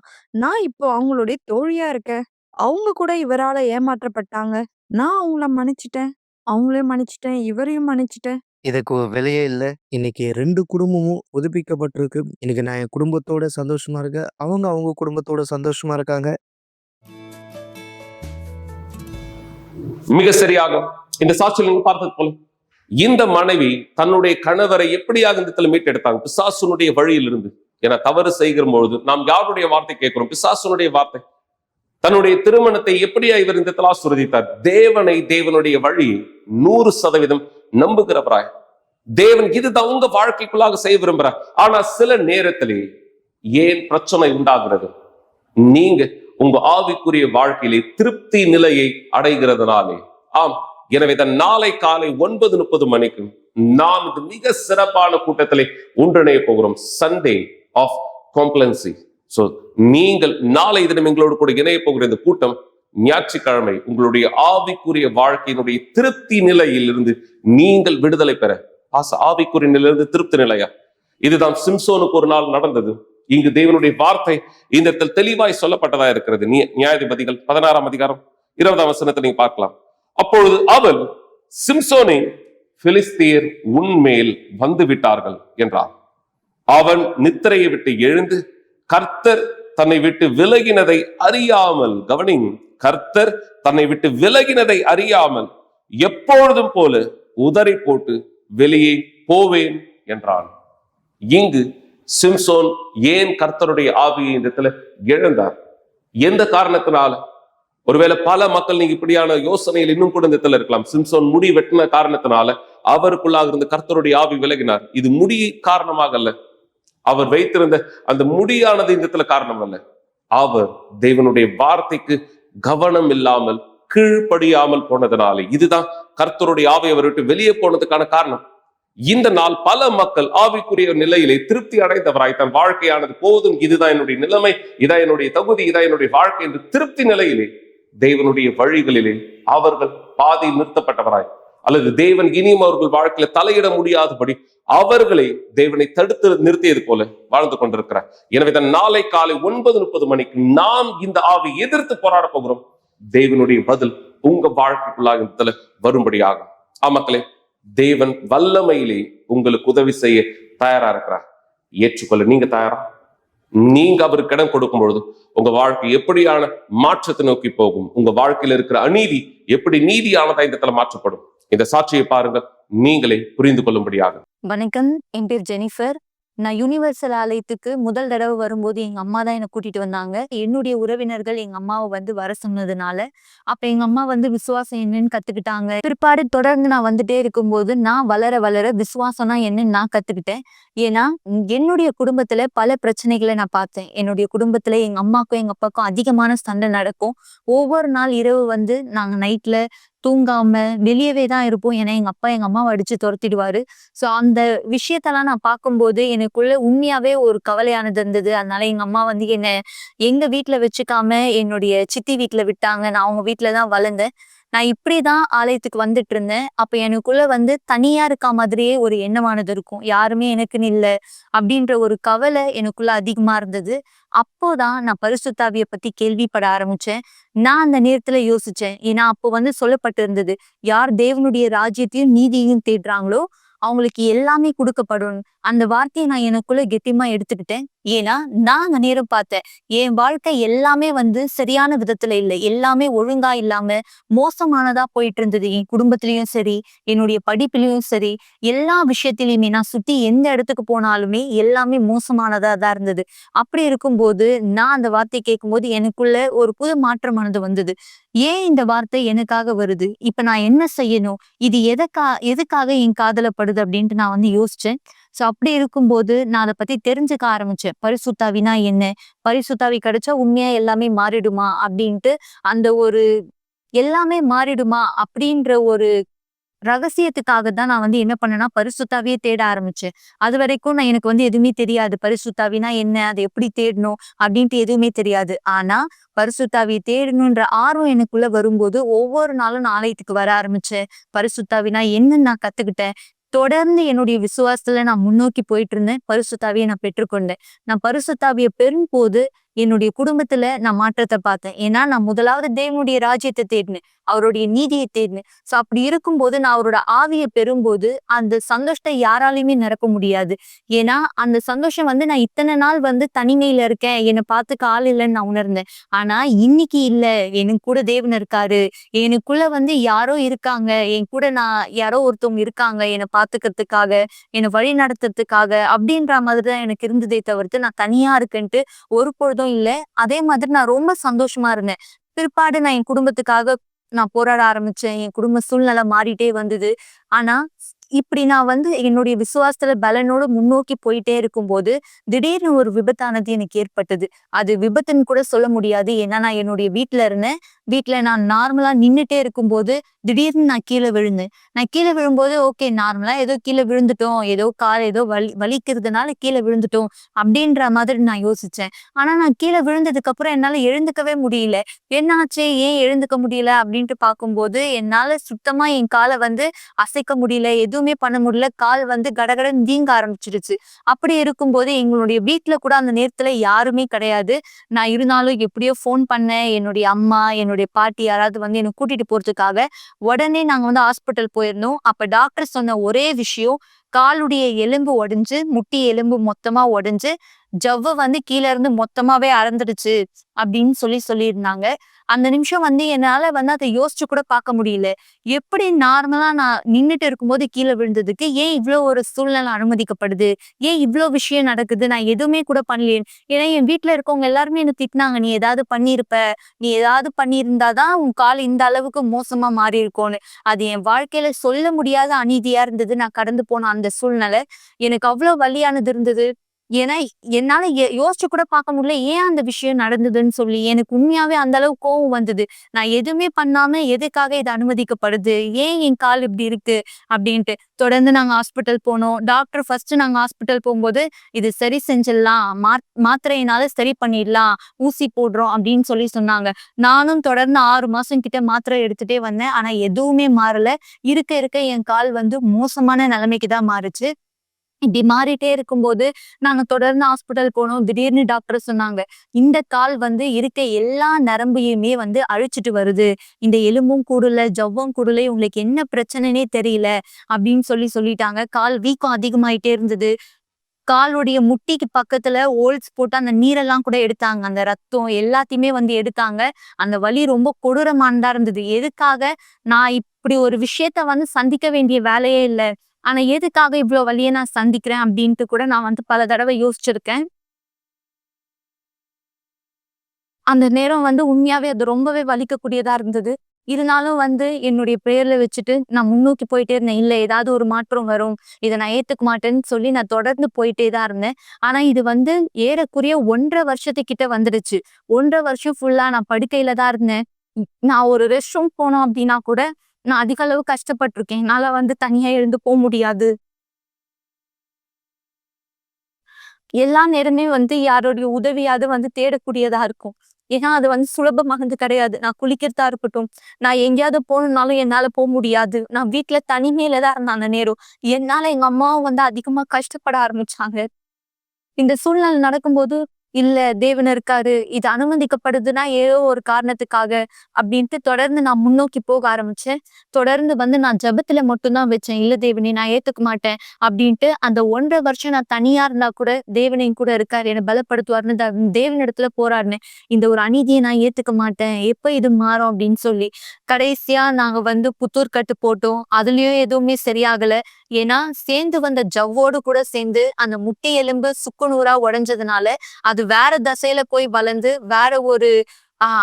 நான் இப்போ அவங்களுடைய தோழியா இருக்கேன். அவங்க கூட இவரால ஏமாற்றப்பட்டாங்க. நான் அவங்கள மன்னிச்சிட்டேன். அவங்களையும் மன்னிச்சிட்டேன், இவரையும் மன்னிச்சிட்டேன். இதுக்கு ஒரு விலையே இல்லை. இன்னைக்கு 2 குடும்பமும் புதுப்பிக்கப்பட்டிருக்கு. இன்னைக்கு நான் என் குடும்பத்தோட சந்தோஷமா இருக்கேன். அவங்க குடும்பத்தோட சந்தோஷமா இருக்காங்க. மிக சரியாக இந்த சாட்சியில் நீங்க பார்த்தது போல இந்த மனைவி தன்னுடைய கணவரை எப்படியாக இந்த இடத்துல மீட்டெடுத்தாங்க? பிசாசுனுடைய வழியிலிருந்து. ஏன்னா தவறு செய்கிற பொழுது நாம் யாருடைய வார்த்தை கேட்கிறோம்? பிசாசுனுடைய வார்த்தை. தன்னுடைய திருமணத்தை எப்படியா இவர் இந்த இடத்துல ஆசீர்வதித்தார்? தேவனுடைய வழி 100% நம்புகிறவராய் தேவன் இதுதான் உங்க வாழ்க்கைக்குள்ளாக செய்ய விரும்புறார். ஆனா சில நேரத்திலே ஏன் பிரச்சனை உண்டாகிறது? நீங்க உங்க ஆவிக்குரிய வாழ்க்கையிலே திருப்தி நிலையை அடைகிறதுனாலே. ஆம், எனவே நாளை காலை 9:30 மணிக்கு நாம் இது மிக சிறப்பான கூட்டத்திலே ஒன்றிணைய போகிறோம். Sunday off காம்ப்ளன்சி. சோ நீங்கள் நாளை தினம் எங்களோடு கூட இணைய போகிற இந்த கூட்டம் ஞாயிற்றுக்கிழமை உங்களுடைய ஆவிக்குரிய வாழ்க்கையினுடைய திருப்தி நிலையில் இருந்து நீங்கள் விடுதலை பெற. ஆவிக்குரிய நிலையிலிருந்து திருப்தி நிலையா? இதுதான் சிம்சோனுக்கு ஒரு நாள் நடந்தது. இங்கு தேவனுடைய வார்த்தை இந்த இடத்தில் தெளிவாய் சொல்லப்பட்டதா இருக்கிறது. நியாயாதிபதிகள் 16ஆம் அதிகாரம் 20ஆம் வசனத்தை நீங்க பார்க்கலாம். அப்பொழுது அவன் சிம்சோனை பிலிஸ்தியர் உன்மேல் வந்து விட்டார்கள் என்றார். அவன் நித்திரையை விட்டு எழுந்து கர்த்தர் தன்னை விட்டு விலகினதை அறியாமல், கவனிங், கர்த்தர் தன்னை விட்டு விலகினதை அறியாமல் எப்பொழுதும் போல உதறி போட்டு வெளியே போவேன் என்றான். இங்கு சிம்சோன் ஏன் கர்த்தருடைய ஆவியை இந்த இடத்துல இழந்தார்? எந்த காரணத்தினால? ஒருவேளை பல மக்கள் நீங்க இப்படியான யோசனையில் இன்னும் கூட இந்த இடத்துல இருக்கலாம். சிம்சோன் முடி வெட்டின காரணத்தினால அவருக்குள்ளாக இருந்த கர்த்தருடைய ஆவி விலகினார். இது முடி காரணமாக அல்ல. அவர் வைத்திருந்த அந்த முடியானது இந்த இடத்துல காரணம் அல்ல. அவர் தேவனுடைய வார்த்தைக்கு கவனம் இல்லாமல் கீழ்ப்படியாமல் போனதுனாலே, இதுதான் கர்த்தருடைய ஆவி அவர் விட்டு வெளியே போனதுக்கான காரணம். இந்த நாள் பல மக்கள் ஆவிக்குரிய நிலையிலே திருப்தி அடைந்தவராய் தன் வாழ்க்கையானது போதும், இதுதான் என்னுடைய நிலைமை, இதான் என்னுடைய தகுதி, இதான் என்னுடைய வாழ்க்கை என்று திருப்தி நிலையிலே தேவனுடைய வழிகளிலே அவர்கள் பாதி நிறுத்தப்பட்டவராய், அல்லது தேவன் இனியும் அவர்கள் வாழ்க்கையில தலையிட முடியாதபடி அவர்களை தேவனை தடுத்து நிறுத்தியது போல வாழ்ந்து கொண்டிருக்கிறார். எனவே தான் நாளை காலை 9:30 மணிக்கு நாம் இந்த ஆவி எதிர்த்து போராட போகிறோம். தேவனுடைய பதில் உங்க வாழ்க்கைக்குள்ளாக வரும்படியாகும். மக்களே, தேவன் வல்லமையிலே உங்களுக்கு உதவி செய்ய தயாரா இருக்கிறார். ஏற்றுக்கொள்ள நீங்க தயாரா? நீங்க அவருக்கு இடம் கொடுக்கும் பொழுது உங்க வாழ்க்கை எப்படியான மாற்றத்தை நோக்கி போகும், உங்க வாழ்க்கையில இருக்கிற அநீதி எப்படி நீதியானதா இந்த இடத்துல மாற்றப்படும். இந்த சாட்சியை பாருங்கள், நீங்களே புரிந்து கொள்ளும்படியாக. வணக்கம், என் பேர் ஜெனிஃபர். நான் யூனிவர்சல் ஆலயத்துக்கு முதல் தடவை வரும்போது எங்க அம்மா தான் என்னை கூட்டிட்டு வந்தாங்க. என்னுடைய உறவினர்கள் எங்க அம்மாவை வந்து வர சொன்னதுனால அப்ப எங்க அம்மா வந்து விசுவாசம் என்னன்னு கத்துக்கிட்டாங்க. பிற்பாடு தொடர்ந்து நான் வந்துட்டே இருக்கும்போது நான் வளர வளர விசுவாசம்னா என்னன்னு நான் கத்துக்கிட்டேன். ஏன்னா என்னுடைய குடும்பத்துல பல பிரச்சனைகளை நான் பார்த்தேன். என்னுடைய குடும்பத்துல எங்க அம்மாக்கும் எங்க அப்பாவுக்கும் அதிகமான சண்டை நடக்கும். ஒவ்வொரு நாள் இரவு வந்து நாங்க நைட்ல தூங்காம வெளியவே தான் இருப்போம். ஏன்னா எங்க அப்பா எங்க அம்மாவை அடிச்சு துரத்திடுவாரு. ஸோ அந்த விஷயத்தெல்லாம் நான் பார்க்கும்போது எனக்குள்ள உண்மையாவே ஒரு கவலையானது இருந்தது. அதனால எங்க அம்மா வந்து என்னை எங்க வீட்டுல வச்சுக்காம என்னுடைய சித்தி வீட்டுல விட்டாங்க. நான் அவங்க வீட்டுலதான் வளர்ந்தேன். நான் இப்படிதான் ஆலயத்துக்கு வந்துட்டு இருந்தேன். அப்ப எனக்குள்ள வந்து தனியா இருக்க மாதிரியே ஒரு எண்ணமானது இருக்கும். யாருமே எனக்குன்னு இல்லை அப்படின்ற ஒரு கவலை எனக்குள்ள அதிகமா இருந்தது. அப்போதான் நான் பரிசுத்தாவிய பத்தி கேள்விப்பட ஆரம்பிச்சேன். நான் அந்த நேரத்துல யோசிச்சேன். ஏன்னா அப்போ வந்து சொல்லப்பட்டு இருந்தது, யார் தேவனுடைய ராஜ்யத்தையும் நீதியையும் தேடுறாங்களோ அவங்களுக்கு எல்லாமே கொடுக்கப்படும். அந்த வார்த்தையை நான் எனக்குள்ள கெட்டியமா எடுத்துக்கிட்டேன். ஏன்னா நான் அந்த நேரம் பார்த்தேன், என் வாழ்க்கை எல்லாமே வந்து சரியான விதத்துல இல்லை, எல்லாமே ஒழுங்கா இல்லாம மோசமானதா போயிட்டு இருந்தது. என் குடும்பத்திலயும் சரி, என்னுடைய படிப்பிலையும் சரி, எல்லா விஷயத்திலயுமே நான் சுத்தி எந்த இடத்துக்கு போனாலுமே எல்லாமே மோசமானதா தான் இருந்தது. அப்படி இருக்கும்போது நான் அந்த வார்த்தை கேட்கும்போது எனக்குள்ள ஒரு புது மாற்றமானது வந்தது. ஏன் இந்த வார்த்தை எனக்காக வருது, இப்ப நான் என்ன செய்யணும், இது எதுக்காக என் காதுல படுது அப்படின்ட்டு நான் வந்து யோசிச்சேன். சோ அப்படி இருக்கும்போது நான் அதை பத்தி தெரிஞ்சுக்க ஆரம்பிச்சேன். பரிசுத்தாவினா என்ன, பரிசுத்தாவி கிடைச்சா உண்மையா எல்லாமே மாறிடுமா அப்படின்ட்டு, அந்த ஒரு எல்லாமே மாறிடுமா அப்படின்ற ஒரு ரகசியத்துக்காக தான் நான் வந்து என்ன பண்ணேன்னா பரிசுத்தாவியே தேட ஆரம்பிச்சேன். அது வரைக்கும் எனக்கு வந்து எதுவுமே தெரியாது. பரிசுத்தாவினா என்ன, அதை எப்படி தேடணும் அப்படின்ட்டு எதுவுமே தெரியாது. ஆனா பரிசுத்தாவியை தேடணுன்ற ஆர்வம் எனக்குள்ள வரும்போது ஒவ்வொரு நாளும் நான் ஆலயத்துக்கு வர ஆரம்பிச்சேன். பரிசுத்தாவினா என்னன்னு நான் கத்துக்கிட்டேன். தொடர்ந்து என்னுடைய விசுவாசத்துல நான் முன்னோக்கி போயிட்டு இருந்தேன். பரிசுத்தாவியை நான் பெற்றுக்கொண்டேன். நான் பரிசுத்தாவியை பெறும்போது என்னுடைய குடும்பத்துல நான் மாற்றத்தை பார்த்தேன். ஏன்னா நான் முதலாவது தேவனுடைய ராஜ்யத்தை தேடினேன், அவருடைய நீதியை தேடினேன். சோ அப்படி இருக்கும்போது நான் அவரோட ஆவியை பெறும்போது அந்த சந்தோஷத்தை யாராலையுமே நிரப்ப முடியாது. ஏன்னா அந்த சந்தோஷம் வந்து நான் இத்தனை நாள் வந்து தனிமையில இருக்கேன், என்னை பார்த்துக்க ஆள் இல்லைன்னு நான் உணர்ந்தேன். ஆனா இன்னைக்கு இல்ல, எனக்கு கூட தேவன் இருக்காரு, எனக்குள்ள வந்து யாரோ இருக்காங்க, என் கூட நான் யாரோ ஒருத்தவங்க இருக்காங்க என்னை பார்த்துக்கிறதுக்காக, என்னை வழி நடத்துறதுக்காக அப்படின்ற மாதிரிதான் எனக்கு இருந்ததே தவிர்த்து நான் தனியா இருக்கேன்ட்டு ஒரு பொழுதும் இல்ல. அதே மாதிரி நான் ரொம்ப சந்தோஷமா இருந்தேன். பிற்பாடு நான் என் குடும்பத்துக்காக நான் போராட ஆரம்பிச்சேன். என் குடும்ப சூழ்நிலை மாறிட்டே வந்தது. ஆனா இப்படி நான் வந்து என்னுடைய விசுவாசத்துல பலனோடு முன்னோக்கி போயிட்டே இருக்கும்போது திடீர்னு ஒரு விபத்தானது எனக்கு ஏற்பட்டது. அது விபத்துன்னு கூட சொல்ல முடியாது. ஏன்னா நான் என்னுடைய வீட்டுல இருந்தேன். வீட்டுல நான் நார்மலா நின்னுட்டே இருக்கும்போது திடீர்னு நான் கீழே விழுந்தேன். நான் கீழே விழும்போது ஓகே, நார்மலா ஏதோ கீழே விழுந்துட்டோம், ஏதோ கால் ஏதோ வலிக்கிறதுனால கீழே விழுந்துட்டோம் அப்படின்ற மாதிரி நான் யோசிச்சேன். ஆனா நான் கீழே விழுந்ததுக்கு அப்புறம் என்னால எழுந்துக்கவே முடியல. என்னாச்சு, ஏன் எழுந்துக்க முடியல அப்படின்ட்டு பார்க்கும்போது என்னால சுத்தமா என் காலை வந்து அசைக்க முடியல, எதுவுமே பண்ண முடியல. கால் வந்து கடகடன்னு வீங்க ஆரம்பிச்சிருச்சு. அப்படி இருக்கும்போது எங்களுடைய வீட்டுல கூட அந்த நேரத்துல யாருமே கிடையாது. நான் இருந்தாலும் எப்படியோ போன் பண்ணேன். என்னுடைய அம்மா, என்னுடைய என்னுடைய பாட்டி யாராவது வந்து என்ன கூட்டிட்டு போறதுக்காக உடனே நாங்க வந்து ஹாஸ்பிட்டல் போயிருந்தோம். அப்ப டாக்டர் சொன்ன ஒரே விஷயம், காலுடைய எலும்பு உடைஞ்சு, முட்டி எலும்பு மொத்தமா உடைஞ்சு, ஜவ்வு வந்து கீழ இருந்து மொத்தமாவே அறந்துடுச்சு அப்படின்னு சொல்லியிருந்தாங்க. அந்த நிமிஷம் வந்து என்னால வந்து அத யோசிச்சு கூட பார்க்க முடியல. எப்படி நார்மலா நான் நின்னுட்டு இருக்கும்போது கீழ விழுந்ததுக்கு, ஏன் இவ்ளோ ஒரு சூழ்நிலை அனுமதிக்கப்படுது? ஏன் இவ்ளோ விஷயம் நடக்குது? நான் எதுவுமே கூட பண்ணலையே. ஏன்னா என் வீட்ல இருக்கவங்க எல்லாருமே என்ன திட்டினாங்க. "நீ ஏதாவது பண்ணியிருப்ப. நீ ஏதாவது பண்ணியிருந்தா தான் உன் கால் இந்த அளவுக்கு மோசமா மாறியிருக்கும்னு." அது என் வாழ்க்கையில சொல்ல முடியாத அநீதியா இருந்தது. நான் கடந்து போன அந்த சூழ்நிலை. எனக்கு அவ்ளோ வலியானது இருந்தது. ஏன்னா, என்னால யோசிச்சு கூட பார்க்க முடியல. ஏன் அந்த விஷயம் நடந்ததுன்னு சொல்லி. எனக்கு உண்மையாவே அந்த அளவு கோவம் வந்தது. நான் எதுவுமே பண்ணாம எதுக்காக இது அனுமதிக்கப்படுது? ஏன் என் கால் இப்படி இருக்கு? அப்படின்ட்டு. தொடர்ந்து நாங்க ஹாஸ்பிட்டல் போனோம். டாக்டர் ஃபர்ஸ்ட் நாங்க ஹாஸ்பிட்டல் போம்போது, "இது சரி செஞ்சிடலாம். மாத்திரையினால சரி பண்ணிடலாம். ஊசி போடுறோம்." அப்படின்னு சொன்னாங்க. நானும் தொடர்ந்து 6 மாசம் கிட்ட மாத்திரை எடுத்துட்டே வந்தேன். ஆனா எதுவுமே மாறல. இருக்க இருக்க என் கால் வந்து மோசமான நிலைமைக்கு தான் மாறுச்சு. இப்படி மாறிட்டே இருக்கும்போது, நாங்க தொடர்ந்து ஹாஸ்பிட்டல் போனோம். திடீர்னு டாக்டர் சொன்னாங்க, "இந்த கால் வந்து இருக்க எல்லா நரம்பையுமே வந்து அழிச்சிட்டு வருது. இந்த எலும்பும் கூடல, ஜவ்வும் கூடல. உங்களுக்கு என்ன பிரச்சனைன்னே தெரியல." அப்படின்னு சொல்லிட்டாங்க. கால் வீக்கம் அதிகமாயிட்டே இருந்தது. காலுடைய முட்டிக்கு பக்கத்துல ஹோல்ஸ் போட்டு அந்த நீரெல்லாம் கூட எடுத்தாங்க. அந்த ரத்தம் எல்லாத்தையுமே வந்து எடுத்தாங்க. அந்த வலி ரொம்ப கொடூரமானதா இருந்தது. எதுக்காக? நான் இப்படி ஒரு விஷயத்த வந்து சந்திக்க வேண்டிய வேலையே இல்ல. ஆனா எதுக்காக இவ்ளோ வலிய நான் சந்திக்கிறேன் அப்படின்ட்டு கூட நான் வந்து பல தடவ யோசிச்சிருக்கேன். அந்த நேரம் வந்து உண்மையாவே அது ரொம்பவே வலிக்கக்கூடியதா இருந்தது. இருந்தாலும் வந்து என்னுடைய பிரேயர்ல வச்சுட்டு நான் முன்னோக்கி போயிட்டே இருந்தேன். இல்ல ஏதாவது ஒரு மாற்றம் வரும். இத நான் ஏத்துக்க மாட்டேன்னு சொல்லி நான் தொடர்ந்து போயிட்டே தான் இருந்தேன். ஆனா இது வந்து ஏறக்குறைய 1 1/2 வருஷத்துக்கிட்ட வந்துடுச்சு. 1 1/2 வருஷம் ஃபுல்லா நான் படுக்கையில தான் இருந்தேன். நான் ஒரு ரெஸ்ட் ரூம் போனோம் அப்டின்னா கூட, நான் அதிக அளவு கஷ்டப்பட்டுருக்கேன். என்னால வந்து தனியா எழுந்து முடியாது. எல்லா நேரமே வந்து யாருடைய உதவியாவது வந்து தேடக்கூடியதா இருக்கும். ஏன்னா, அது வந்து சுலபமானது கிடையாது. நான் குளிக்கிறதா இருக்கட்டும், நான் எங்கேயாவது போணும்னாலும் என்னால முடியாது. நான் வீட்ல தனிமையில தான் இருந்தேன் அந்த நேரம். என்னால எங்க அம்மாவும் வந்து அதிகமா கஷ்டப்பட ஆரம்பிச்சாங்க. இந்த சூழ்நிலை நடக்கும்போது, இல்ல தேவன் இருக்காரு. இது அனுமதிக்கப்படுதுன்னா ஏதோ ஒரு காரணத்துக்காக அப்படின்ட்டு தொடர்ந்து நான் முன்னோக்கி போக ஆரம்பிச்சேன். தொடர்ந்து வந்து நான் ஜெபத்துல மட்டும் தான் வச்சேன். இல்ல தேவனே நான் ஏத்துக்க மாட்டேன் அப்படின்ட்டு அந்த 1 1/2 வருஷம் நான் தனியா இருந்தா கூட தேவன் என் கூட இருக்காரு. என்ன பலப்படுத்துவாருன்னு தேவனிடத்துல போராடினேன். இந்த ஒரு அநீதியை நான் ஏத்துக்க மாட்டேன். எப்ப இது மாறும் அப்படின்னு சொல்லி. கடைசியா நாங்க வந்து புத்தூர் கட்டு போட்டோம். அதுலயும் எதுவுமே சரியாகல. ஏன்னா, சேர்ந்து வந்த ஜவ்வோடு கூட சேர்ந்து அந்த முட்டி எலும்பு சுக்குநூறா உடைஞ்சதுனால, அது வேற தசையில போய் வளர்ந்து, வேற ஒரு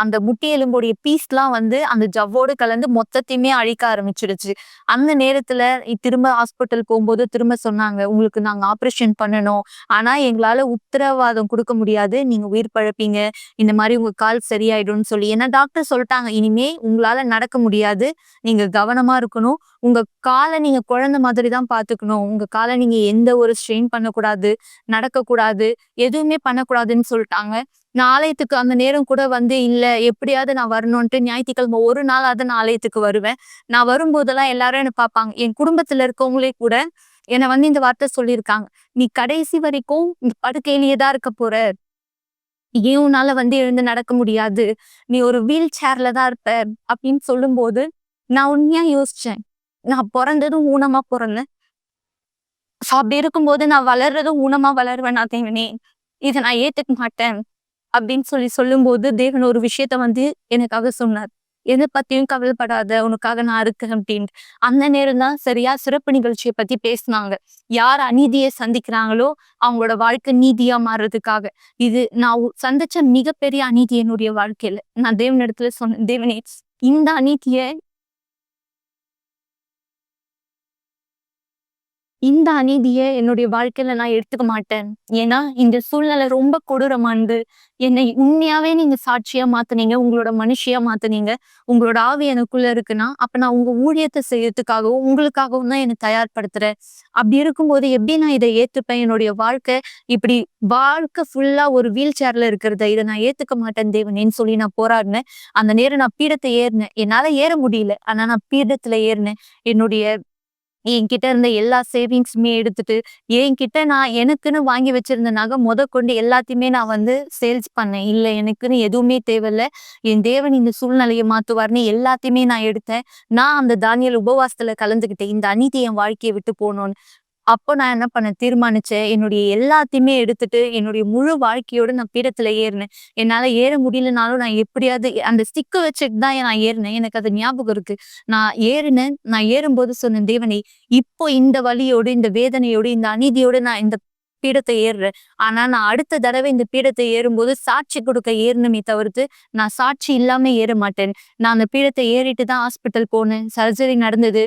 அந்த முட்டி எலும்புடைய பீஸ்லாம் வந்து அந்த ஜவ்வோடு கலந்து மொத்தத்தையுமே அழிக்க ஆரம்பிச்சுடுச்சு. அந்த நேரத்துல திரும்ப ஹாஸ்பிட்டல் போம்போது திரும்ப சொன்னாங்க, "உங்களுக்கு நாங்க ஆப்ரேஷன் பண்ணணும். ஆனா எங்களால உத்தரவாதம் குடுக்க முடியாது. நீங்க உயிர் பிழைப்பீங்க. இந்த மாரி உங்க கால் சரியாயிடும்னு" சொல்லி. ஏன்னா டாக்டர் சொல்ட்டாங்க, "இனிமே உங்களால நடக்க முடியாது. நீங்க கவனமா இருக்கணும். உங்க கால நீங்க குழந்தை மாதிரி தான் பார்த்துக்கணும். உங்க கால நீங்க எந்த ஒரு ஸ்ட்ரெயின் பண்ணக்கூடாது, நடக்கக்கூடாது, எதுவுமே பண்ணக்கூடாதுன்னு" சொல்ட்டாங்க. நான் ஆலயத்துக்கு அந்த நேரம் கூட வந்து இல்ல எப்படியாவது நான் வரணுன்ட்டு ஞாயிற்றுக்கிழமை ஒரு நாளாவது நான் ஆலயத்துக்கு வருவேன். நான் வரும்போதெல்லாம் எல்லாரும் என்ன பார்ப்பாங்க. என் குடும்பத்துல இருக்கவங்களே கூட என்ன வந்து இந்த வார்த்தை சொல்லியிருக்காங்க. "நீ கடைசி வரைக்கும் இந்த படுக்கையிலேயே தான் இருக்க போற. ஏன் உன்னால வந்து எழுந்து நடக்க முடியாது. நீ ஒரு வீல் சேர்ல தான் இருப்ப." அப்படின்னு சொல்லும்போது, நான் உண்மையா யோசிச்சேன். நான் பொறந்ததும் ஊனமா பொறந்தேன். அப்படி இருக்கும்போது நான் வளர்றதும் ஊனமா வளருவேனா தேவனே! இத நான் ஏத்துக்க மாட்டேன். அப்படின்னு சொல்லும்போது, தேவன் ஒரு விஷயத்த வந்து எனக்காக சொன்னார். "எத பத்தியும் கவலைப்படாத. உனக்காக நான் இருக்கேன்" அப்படின்ட்டு. அந்த நேரம் தான் சரியா சிறப்பு நிகழ்ச்சிய பத்தி பேசுனாங்க. யார் அநீதிய சந்திக்கிறாங்களோ, அவங்களோட வாழ்க்கை நீதியா மாறுறதுக்காக. இது நான் சந்திச்ச மிகப்பெரிய அநீதி என்னுடைய வாழ்க்கையில. நான் தேவனிடத்துல சொன்னேன், "தேவனே, இந்த அநீதிய இந்த அநீதிய என்னுடைய வாழ்க்கையில நான் எடுத்துக்க மாட்டேன். ஏன்னா, இந்த சூழ்நிலை ரொம்ப கொடூரமானது. என்னை உண்மையாவே நீங்க சாட்சியா மாத்துனீங்க. உங்களோட மனுஷியா மாத்துனீங்க. உங்களோட ஆவி எனக்குள்ள இருக்குன்னா, அப்ப நான் உங்க ஊழியத்த செய்யறதுக்காகவும், உங்களுக்காகவும் தான் என்ன தயார்படுத்துறேன். அப்படி இருக்கும்போது எப்படி நான் இத ஏத்துப்பேன்? என்னுடைய இப்படி வாழ்க்கை ஃபுல்லா ஒரு வீல் சேர்ல இருக்கிறத, இத நான் ஏத்துக்க மாட்டேன் தேவனேன்னு சொல்லி நான் போராடினேன். அந்த நேரம் நான் பீடத்த ஏறினேன். என்னால ஏற முடியல. ஆனா நான் பீடத்துல ஏறினேன். என்னுடைய என்கிட்ட இருந்த எல்லா சேவிங்ஸுமே எடுத்துட்டு, என்கிட்ட நான் எனக்குன்னு வாங்கி வச்சிருந்த நகை முதற்கொண்டு எல்லாத்தையுமே நான் வந்து சேல்ஸ் பண்ணேன். இல்ல எனக்குன்னு எதுவுமே தேவையில்ல. என் தேவன் இந்த சூழ்நிலைய மாத்துவார்ன்னு எல்லாத்தையுமே நான் எடுத்தேன். நான் அந்த தானியேல் உபவாசத்துல கலந்துக்கிட்டேன். இந்த அநீதி என் வாழ்க்கைய விட்டு போணும்னு. அப்போ நான் என்ன பண்ணேன் தீர்மானிச்சேன். என்னுடைய எல்லாத்தையுமே எடுத்துட்டு, என்னுடைய முழு வாழ்க்கையோட நான் பீடத்துல ஏறினேன். என்னால ஏற முடியலனாலும் நான் எப்படியாவது அந்த ஸ்டிக்க வச்சுட்டு தான் நான் ஏறினேன். எனக்கு அது ஞாபகம் இருக்கு. நான் ஏறினேன். நான் ஏறும்போது சொன்னேன், தேவனே, இப்போ இந்த வலியோடு, இந்த வேதனையோடு, இந்த அநீதியோடு நான் இந்த பீடத்தை ஏறுறேன். ஆனா நான் அடுத்த தடவை இந்த பீடத்தை ஏறும்போது சாட்சி கொடுக்க ஏறணுமே தவிர்த்து, நான் சாட்சி இல்லாம ஏற மாட்டேன். நான் அந்த பீடத்தை ஏறிட்டு தான் ஹாஸ்பிட்டல் போனேன். சர்ஜரி நடந்தது.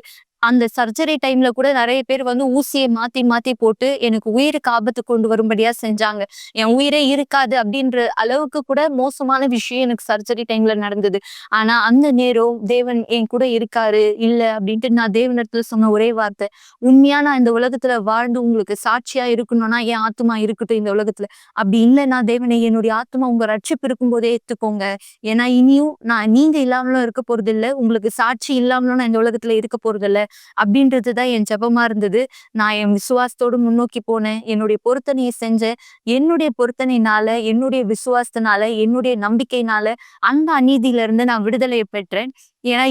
அந்த சர்ஜரி டைம்ல கூட நிறைய பேர் வந்து ஊசிய மாத்தி மாத்தி போட்டு எனக்கு உயிருக்கு ஆபத்து கொண்டு வரும்படியா செஞ்சாங்க. என் உயிரே இருக்காது அப்படின்ற அளவுக்கு கூட மோசமான விஷயம் எனக்கு சர்ஜரி டைம்ல நடந்தது. ஆனா அந்த நேரம் தேவன் என் கூட இருக்காரு இல்ல அப்படின்ட்டு நான் தேவனிடத்துல சொன்ன ஒரே வார்த்தை, உண்மையா நான் இந்த உலகத்துல வாழ்ந்து உங்களுக்கு சாட்சியா இருக்கணும்னா என் ஆத்துமா இருக்கட்டும் இந்த உலகத்துல. அப்படி இல்லைன்னா தேவனை என்னுடைய ஆத்துமா உங்க ரட்சிப்பு இருக்கும்போதே ஏத்துக்கோங்க. ஏன்னா இனியும் நீங்க இல்லாமலும் இருக்க போறது இல்ல, உங்களுக்கு சாட்சி இல்லாமலும் நான் இந்த உலகத்துல இருக்க போறது இல்ல அப்படின்றதுதான் என் ஜெபமா இருந்தது. நான் என் விசுவாசத்தோடு முன்னோக்கி போனேன். என்னுடைய பொருத்தனையை செஞ்சேன். என்னுடைய பொருத்தனையினால, என்னுடைய விசுவாசத்தினால, என்னுடைய நம்பிக்கையினால அந்த அநீதியில இருந்து நான் விடுதலை பெற்றேன். ஏன்னா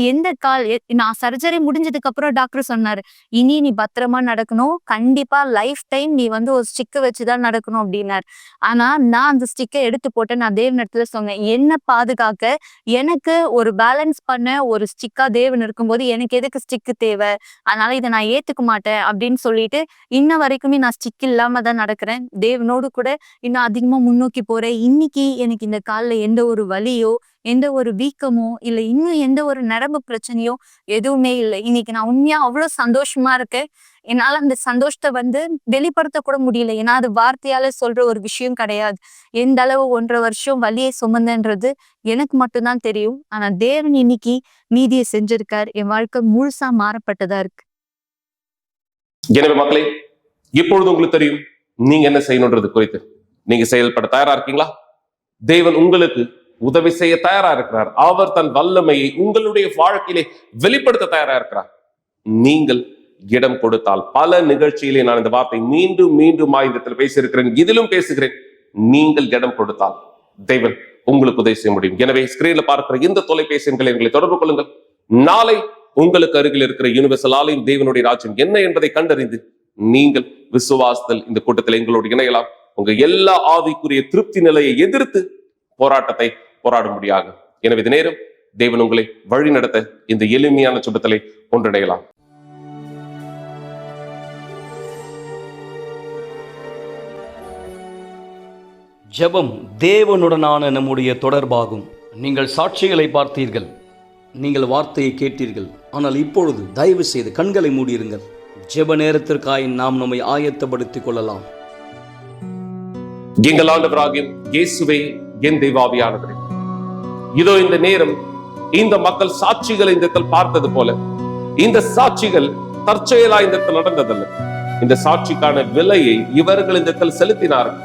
நான் சர்ஜரி முடிஞ்சதுக்கு அப்புறம் டாக்டர் சொன்னாரு, இனி நீ பத்திரமா நடக்கணும். கண்டிப்பா லைஃப் டைம் நீ வந்து ஒரு ஸ்டிக்க வச்சுதான் நடக்கணும் அப்படின்னாரு. ஆனா நான் அந்த ஸ்டிக்கை எடுத்து போட்டேன். நான் தேவனிடத்துல சொன்னேன், என்ன பாதுகாக்க எனக்கு ஒரு பேலன்ஸ் பண்ண ஒரு ஸ்டிக்கா தேவன் இருக்கும்போது எனக்கு எதுக்கு ஸ்டிக்கு தேவை? அதனால இதை நான் ஏத்துக்க மாட்டேன் அப்படின்னு சொல்லிட்டு இன்ன வரைக்குமே நான் ஸ்டிக் இல்லாம தான் நடக்கிறேன். தேவனோடு கூட இன்னும் அதிகமா முன்னோக்கி போறேன். இன்னைக்கு எனக்கு இந்த கால்ல எந்த ஒரு வலியோ, எந்த ஒரு வீக்கமோ, இல்ல இன்னும் எந்த ஒரு நரம்பு பிரச்சனையோ எதுவுமே இல்லை. இன்னைக்கு நான் உண்மையா அவ்வளவு சந்தோஷமா இருக்கேன். என்னால அந்த சந்தோஷத்தை வந்து வெளிப்படுத்த கூட முடியல. ஏன்னா அது வார்த்தையால சொல்ற ஒரு விஷயம் கிடையாது. எந்த அளவு 1.5 வருஷம் வலியை சுமந்தன்றது எனக்கு மட்டும்தான் தெரியும். ஆனா தேவன் இன்னைக்கு நீதியை செஞ்சிருக்கார். என் வாழ்க்கை முழுசா மாறப்பட்டதா இருக்கு. எனவே மக்களே, இப்பொழுது உங்களுக்கு தெரியும் நீங்க என்ன செய்யணுன்றது குறித்து. நீங்க செயல்பட தயாரா இருக்கீங்களா? தேவன் உங்களுக்கு உதவி செய்ய தயாரா இருக்கிறார். அவர் தன் வல்லமையை உங்களுடைய வாழ்க்கையிலே வெளிப்படுத்த தயாரா இருக்கிறார். நீங்கள் இடம் கொடுத்தால். பல நிகழ்ச்சியிலே நான் இந்த வார்த்தை மீண்டும் மீண்டும் ஆயுதத்தில் பேசியிருக்கிறேன், இதிலும் பேசுகிறேன். நீங்கள் இடம் கொடுத்தால் தேவன் உங்களுக்கு உதவி செய்ய முடியும். எனவே ஸ்கிரீன்ல பார்க்கிற இந்த தொலைபேசி எண்களை எங்களை தொடர்பு கொள்ளுங்கள். நாளை உங்களுக்கு அருகில் இருக்கிற யுனிவர்சல் ஆலயம் தேவனுடைய ராஜ்யம் என்ன என்பதை கண்டறிந்து நீங்கள் விசுவாசத்தில் இந்த கூட்டத்தில் எங்களோடு இணையலாம். உங்க எல்லா ஆவிக்குரிய திருப்தி நிலையை எதிர்த்து போராட்டத்தை போராடும்படியாக. எனவே இது நேரம் தேவன் உங்களை வழி நடத்த இந்த எளிமையான சுட்டத்திலே ஒன்றிணையலாம். ஜெபம் தேவனுடனான நம்முடைய தொடர்பாகும். நீங்கள் சாட்சிகளை பார்த்தீர்கள், நீங்கள் வார்த்தையை கேட்டீர்கள். ஆனால் இப்பொழுது தயவு செய்து கண்களை மூடியிருங்கள். ஜெப நேரத்திற்காய் நாம் நம்மை ஆயத்தப்படுத்திக் கொள்ளலாம். எங்கள் ஆண்டவராகிய இயேசுவே, என் தெய்வாவியானவரே, இதோ இந்த நேரம் இந்த மக்கள் சாட்சிகளை இந்த இடத்தில் பார்த்தது போல, இந்த சாட்சிகள் தற்செயலா இந்த இடத்தில் நடந்ததல்ல. இந்த சாட்சிக்கான விலையை இவர்கள் இந்த இடத்தில் செலுத்தினார்கள்.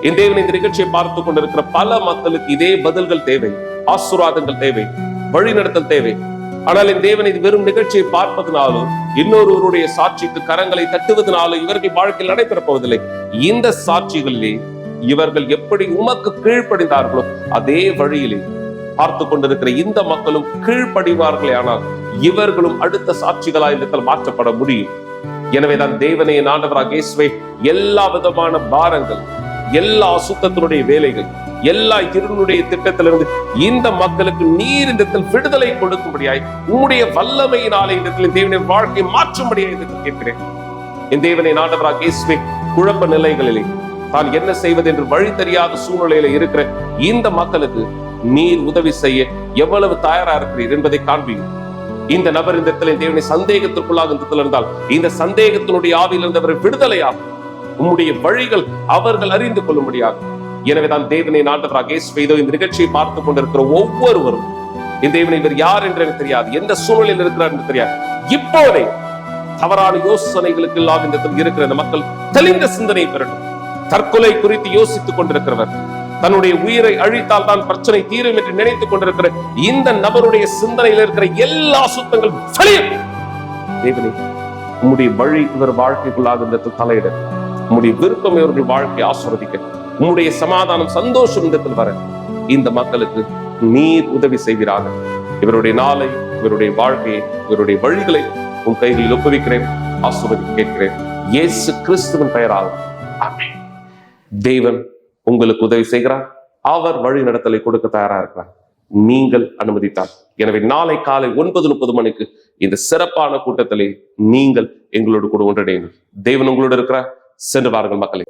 இந்த தேவன் இந்த நிகழ்ச்சியை பார்த்து கொண்டிருக்கிற பல மக்களுக்கு இதே பதில்கள் தேவை, ஆசீர்வாதங்கள் தேவை, வழிநடத்தல் தேவை. ஆனால் இந்த தேவன் இது வெறும் நிகழ்ச்சியை பார்ப்பதனாலும் இன்னொருவருடைய சாட்சிக்கு கரங்களை தட்டுவதனாலும் இவர்கள் வாழ்க்கையில் நடைபெறப் போவதில்லை. இந்த சாட்சிகளிலே இவர்கள் எப்படி உமக்கு கீழ்ப்படிந்தார்களோ அதே வழியிலே பார்த்து கொண்டிருக்கிற இந்த மக்களும் கீழ்ப்படிவார்களே, ஆனால் இவர்களும் அடுத்த சாட்சிகளாய் இடத்தில் மாற்றப்பட முடியும். எனவேதான் தேவனே ஆண்டவராகிய இயேசுவே, எல்லா விதமான பாரங்கள், எல்லா அசுத்தத்தினுடைய வேலைகள், எல்லா இருளுடைய திட்டத்திலிருந்து இந்த மக்களுக்கு நீர் இந்த விடுதலை கொடுக்கும்படியாய் உம்முடைய வல்லமையினாலே இந்த தேவனுடைய வாழ்க்கையை மாற்றும்படியாய் கேட்கிறேன். என் தேவனே ஆண்டவராகிய இயேசுவே, குழப்ப நிலைகளிலே தான் என்ன செய்வது என்று வழி தெரியாத சூழ்நிலையில இருக்கிற இந்த மக்களுக்கு நீர் உதவி செய்ய எவ்வளவு தயாரா இருக்கிறீர் என்பதை காண்பீங்க. இந்த நபர் இந்த இடத்துல தேவனை சந்தேகத்திற்குள்ளாக இருந்தால் இந்த சந்தேகத்தினுடைய ஆவியில் இருந்தவரை விடுதலையாகும் உம்முடைய வழிகள் அவர்கள் அறிந்து கொள்ளும்படியாக. எனவேதான் தேவனை ஆண்டவராகிய இயேசுவே, இதோ இந்த நிகழ்ச்சியை பார்த்து கொண்டிருக்கிற ஒவ்வொருவரும் இந்த தேவனை இவர் யார் என்று எனக்கு தெரியாது, எந்த சூழ்நிலையில் இருக்கிறார் என்று தெரியாது, இப்போதே தவறான யோசனைகளுக்கு இல்லாத இந்த இருக்கிற இந்த மக்கள் தெளிந்த சிந்தனை பெறட்டும். தற்கொலை குறித்து யோசித்துக் கொண்டிருக்கிறவர், தன்னுடைய உயிரை அழித்தால் தான் பிரச்சனை தீரும் என்று நினைத்துக் கொண்டிருக்கிற இந்த நபருடைய சிந்தனையில் இருக்கிற எல்லா சுத்தங்கள் தேவனே உம்முடைய வழி இவர் வாழ்க்கைக்குள்ளாக இந்த தலையிட, உம்முடைய விருப்பம் இவர்கள் வாழ்க்கையை ஆசீர்வதிக்க, உம்முடைய சமாதானம் சந்தோஷம் இடத்தில் வர இந்த மக்களுக்கு நீர் உதவி செய்வீராக. இவருடைய நாளை, இவருடைய வாழ்க்கையை, இவருடைய வழிகளை உன் கைகளில் ஒப்புவிக்கிறேன், ஆசீர்வதிக்க கேட்கிறேன் இயேசு கிறிஸ்துவின் பெயரால், ஆமென். தேவன் உங்களுக்கு உதவி செய்கிறார். அவர் வழி நடத்தலை கொடுக்க தயாரா இருக்கிறார், நீங்கள் அனுமதித்தார். எனவே நாளை காலை 9:30 மணிக்கு இந்த சிறப்பான கூட்டத்திலே நீங்கள் எங்களோடு கூட ஒன்றிணையுங்கள். தேவன் உங்களோடு இருக்கிறார். சென்று வாருங்கள் மக்களே.